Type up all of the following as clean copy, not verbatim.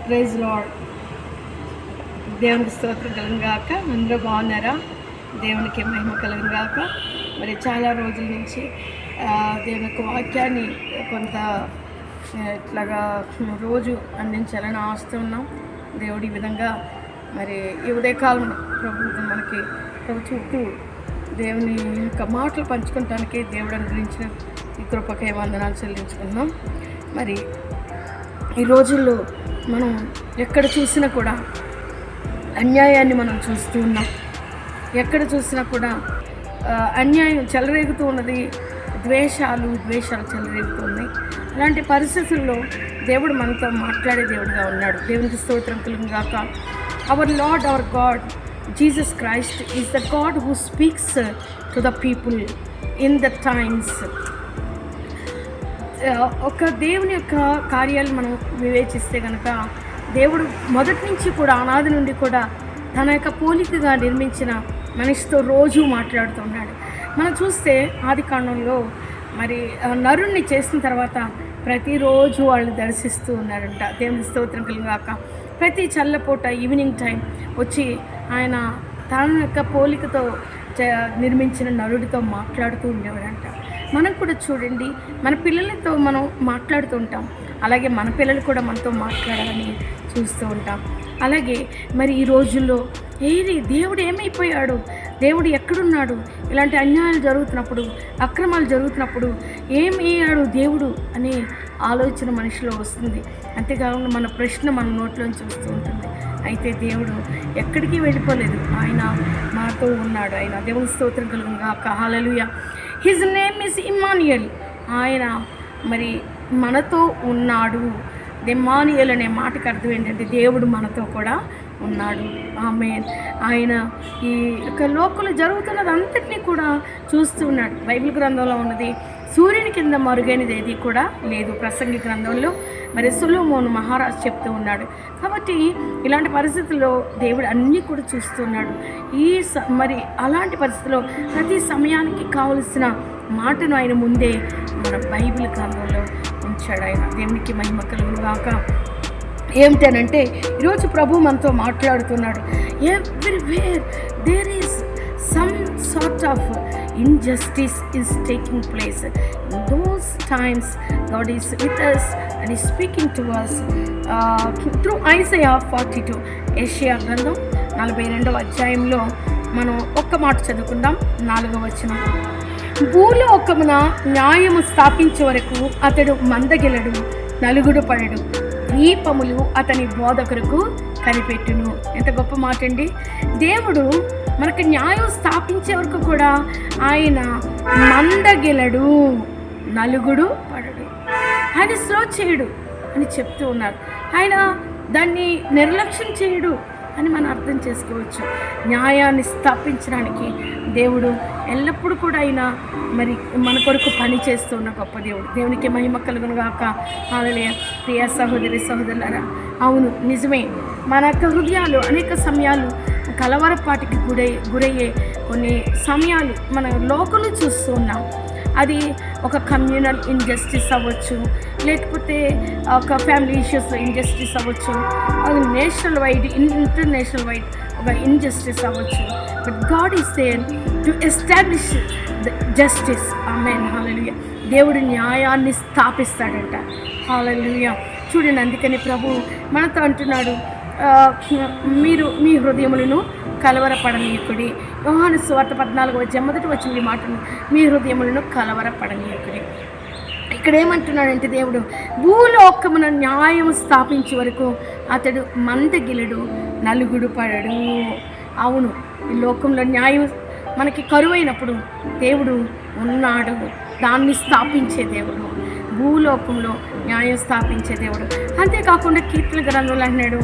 Praise lord. దేవునికి స్తోత్రం కలుగును గాక. అందరూ బాగున్నారా? దేవునికి మహిమ కలుగును గాక. మరి చాలా రోజుల నుంచి దేవుని యొక్క వాక్యాన్ని కొంత ఇట్లాగా రోజు అందించాలని ఆస్తున్నాం. దేవుడి ఈ విధంగా మరి ఈ ఉదయకాలం ప్రభుత్వం మనకి చుట్టూ దేవుని యొక్క మాటలు పంచుకోవటానికి దేవుడు అనుగ్రహించిన ఈ కృపకే వందనాలు చెల్లించుకున్నాం. మరి ఈ రోజుల్లో మనం ఎక్కడ చూసినా కూడా అన్యాయాన్ని మనం చూస్తూ ఉన్నాం. ఎక్కడ చూసినా కూడా అన్యాయం చెలరేగుతూ ఉన్నది. ద్వేషాలు చెలరేగుతూ ఉన్నాయి. అలాంటి పరిస్థితుల్లో దేవుడు మనతో మాట్లాడే దేవుడుగా ఉన్నాడు. దేవునికి స్తోత్రం కలుగును గాక. Our Lord, our God Jesus Christ is the God who speaks to the people in the times. ఒక దేవుని యొక్క కార్యాలు మనం వివేచిస్తే కనుక దేవుడు మొదటి నుంచి కూడా అనాది నుండి కూడా తన యొక్క పోలికగా నిర్మించిన మనిషితో రోజు మాట్లాడుతున్నాడు. మనం చూస్తే ఆది కాండంలో మరి నరుణ్ణి చేసిన తర్వాత ప్రతిరోజు వాళ్ళని దర్శిస్తూ ఉన్నారంట. దేవుని స్తోత్రం కలుగాక. ప్రతి చల్లపూట ఈవినింగ్ టైం వచ్చి ఆయన తన యొక్క పోలికతో నిర్మించిన నరుడితో మాట్లాడుతూ ఉండేవాడంట. మనం కూడా చూడండి, మన పిల్లలతో మనం మాట్లాడుతూ ఉంటాం, అలాగే మన పిల్లలు కూడా మనతో మాట్లాడాలని చూస్తూ ఉంటాం. అలాగే మరి ఈ రోజుల్లో దేవుడు ఏమైపోయాడు, దేవుడు ఎక్కడున్నాడు, ఇలాంటి అన్యాయాలు జరుగుతున్నప్పుడు, అక్రమాలు జరుగుతున్నప్పుడు ఏమయ్యాడు దేవుడు అనే ఆలోచన మనిషిలో వస్తుంది. అంతేకాకుండా మన ప్రశ్న మన నోట్లోంచి వస్తూ ఉంటుంది. అయితే దేవుడు ఎక్కడికి వెళ్ళిపోలేదు, ఆయన మాతో ఉన్నాడు. ఆయన దేవుని స్తోత్రం కలుగును గాక. Hallelujah. His name is Emmanuel. ఆయన మరి మనతో ఉన్నాడు. ఇమ్మానుయేల్ అనే మాటకు అర్థం ఏంటంటే దేవుడు మనతో కూడా ఉన్నాడు. ఆమేన్. ఆయన ఈ యొక్క లోకంలో జరుగుతున్నది అంతటినీ కూడా చూస్తూ ఉన్నాడు. బైబిల్ గ్రంథంలో ఉన్నది సూర్యుని కింద మరుగైనది ఏది కూడా లేదు. ప్రసంగి గ్రంథంలో మరి సొలొమోను మహారాజు చెప్తూ ఉన్నాడు. కాబట్టి ఇలాంటి పరిస్థితుల్లో దేవుడు అన్నీ కూడా చూస్తున్నాడు. మరి అలాంటి పరిస్థితుల్లో ప్రతి సమయానికి కావలసిన మాటను ఆయన ముందే మన బైబిల్ గ్రంథంలో ఉంచాడు. ఆయన దేవునికి మహిమ కలుగును గాక. ఏమిటనంటే ఈరోజు ప్రభు మనతో మాట్లాడుతున్నాడు. Everywhere there is some sort of injustice is taking place. In those times God is with us and is speaking to us through Isaiah 42. యెషయా గ్రంథం 42వ అధ్యాయంలో మనం ఒక్క మాట చదువుకుందాం. 4వ వచనం. భూలోకమున న్యాయము స్థాపించే వరకు అతడు మందగిలడు, నలుగుడు పడడు, దీపములు అతని బోధకులకు కనిపెట్టును. ఎంత గొప్ప మాట అండి. దేవుడు మనకు న్యాయం స్థాపించే వరకు కూడా ఆయన మందగిలడు, నలుగుడు పడడు, ఆయన స్లో చేయడు అని చెప్తూ ఉన్నారు. ఆయన దాన్ని నిర్లక్ష్యం చేయడు అని మనం అర్థం చేసుకోవచ్చు. న్యాయాన్ని స్థాపించడానికి దేవుడు ఎల్లప్పుడూ కూడా ఆయన మరి మన కొరకు పని చేస్తూ ఉన్న గొప్ప దేవుడు. దేవునికి మహిమ కలుగును గాక. హల్లెలూయా. ప్రియ సహోదరి సహోదరులారా, అవును నిజమే, మన యొక్క హృదయాలు అనేక సమయాలు కలవరపాటికి గురయ్యే కొన్ని సమయాలు మన లోకంలో చూస్తూ ఉన్నాం. అది ఒక కమ్యూనల్ ఇన్జస్టిస్ అవ్వచ్చు, లేకపోతే ఒక ఫ్యామిలీ ఇష్యూస్లో ఇన్జస్టిస్ అవ్వచ్చు, నేషనల్ వైడ్ ఇంటర్నేషనల్ వైడ్ ఒక ఇన్జస్టిస్ అవ్వచ్చు. But God is there to establish the justice. Amen. Hallelujah. దేవుడు న్యాయాన్ని స్థాపిస్తాడంట. హల్లెలూయా. చూడండి, అందుకని ప్రభు మనతో అంటున్నాడు, మీరు మీ హృదయములను కలవరపడనీయకుడి. యోహాను సువార్త 14వ మొదటి వచ్చిన ఈ మాటను, మీ హృదయములను కలవరపడనీయకుడి. ఇక్కడ ఏమంటున్నాడంటే దేవుడు భూలోకమున న్యాయం స్థాపించే వరకు అతడు మందగిలడు, నలుగుడు పడడు. అవును, ఈ లోకంలో న్యాయం మనకి కరువైనప్పుడు దేవుడు ఉన్నాడు, దాన్ని స్థాపించే దేవుడు, భూలోకంలో న్యాయం స్థాపించే దేవుడు. అంతేకాకుండా కీర్తన గ్రంథంలో అంటున్నాడు,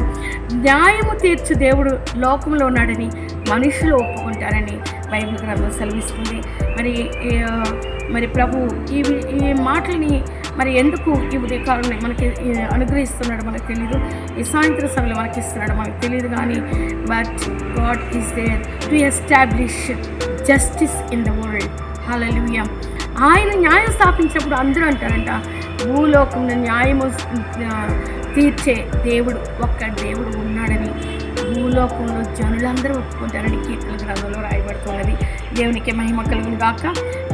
న్యాయము తీర్చు దేవుడు లోకంలో ఉన్నాడని మనుషులు ఒప్పుకుంటారని బైబిల్ గ్రంథం సెలవిస్తుంది. మరి ప్రభు ఈ మాటల్ని మరి ఎందుకు ఈ ఉదయకాలంలో మనకి అనుగ్రహిస్తున్నాడు మనకు తెలియదు, ఈ సాయంత్రం సమయంలో మనకి ఇస్తున్నాడు మనకు తెలియదు. కానీ but God is there to establish justice in the world. Hallelujah. ఆయన న్యాయం స్థాపించినప్పుడు అందరూ అంటారంట, భూలోకంలో న్యాయము తీర్చే దేవుడు ఒక్క దేవుడు ఉన్నాడని భూలోకంలో జనులందరూ ఒప్పుకుంటారని కీర్తన గ్రంథంలో రాయబడుతున్నది. దేవునికి మహిమ కలుగును గాక.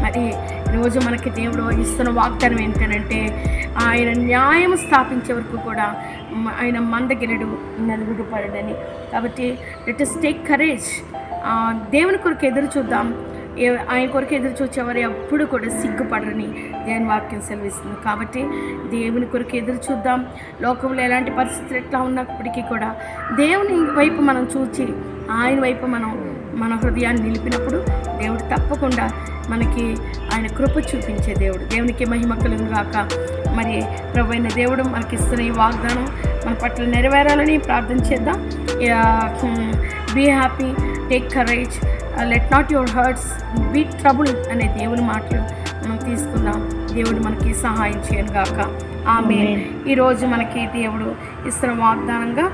మరి ఈరోజు మనకి దేవుడు ఇస్తున్న వాగ్దానం ఏంటంటే ఆయన న్యాయం స్థాపించే వరకు కూడా ఆయన మందగిరడు నలుగుడు పడడని. కాబట్టి లెట్ us టేక్ కరేజ్. దేవుని కొరకు ఎదురు చూద్దాం. ఆయన కొరకు ఎదురు చూచేవారు ఎప్పుడు కూడా సిగ్గుపడరని దేవుని వాక్యం సెలవిస్తుంది. కాబట్టి దేవుని కొరకు ఎదురు చూద్దాం. లోకంలో ఎలాంటి పరిస్థితులు ఎట్లా ఉన్నప్పటికీ కూడా దేవుని వైపు మనం చూచి ఆయన వైపు మనం మన హృదయాన్ని నిలిపినప్పుడు దేవుడు తప్పకుండా మనకి ఆయన కృప చూపించే దేవుడు. దేవునికి మహిమ కలుగును గాక. మరి ప్రభువైన దేవుడు మనకిస్తున్న ఈ వాగ్దానం మన పట్ల నెరవేరాలని ప్రార్థన చేద్దాం. Be happy, take courage, let not your hearts be trouble అనే దేవుని మాటలు మనం తీసుకుందాం. దేవుడు మనకి సహాయం చేయను గాక. ఆమేన్. ఈరోజు మనకి దేవుడు ఇస్తున్న వాగ్దానంగా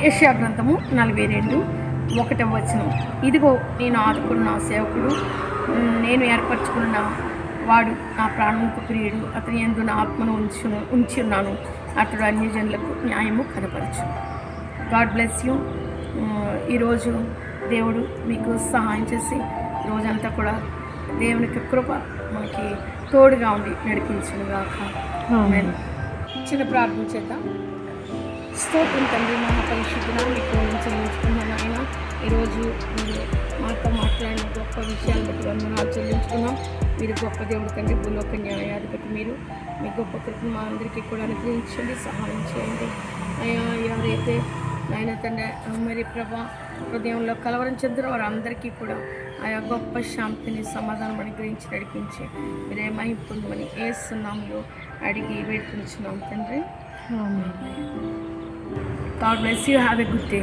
యెషయా గ్రంథము 42:1 వచనం. ఇదిగో నేను ఆదుకున్న నా సేవకుడు, నేను ఏర్పరచుకున్న వాడు, నా ప్రాణముకు ప్రియుడు, అతని యందు నా ఆత్మను ఉంచి ఉన్నాను, అతడు అన్యజనులకు న్యాయము కనపరచు. God bless you. ఈరోజు దేవుడు మీకు సహాయం చేసి రోజంతా కూడా దేవునికి కృప మనకి తోడుగా ఉండి నడిపించును గాక. ఆమేన్. చిన్న ప్రార్థన చేద్దాం. స్తోత్రం తండ్రి, మహాపరిశుద్ధుడా, మీకు చెల్లించుకున్నాను ఆయన. ఈరోజు మీరు మాతో మాట్లాడిన గొప్ప విషయాలు బట్టి వందనాలు చెల్లించుకున్నాం. మీరు గొప్ప దేవుడు తండ్రి, భూలోక న్యాయాధిపతి మీరు. మీ గొప్ప కృపను మా అందరికీ కూడా అనుగ్రహించండి, సహాయం చేయండి అయ్యా. ఎవరైతే నాయన తండ్రి మరి ప్రభా హృదయంలో కలవరం చెందిన వారందరికీ కూడా ఆయా గొప్ప శాంతిని, సమాధానం అనుగ్రహించి నడిపించి మీరే మహిమ పొందమని యేసు నామములో అడిగి వేడుకొనుచున్నాం తండ్రి. God bless you. Have a good day.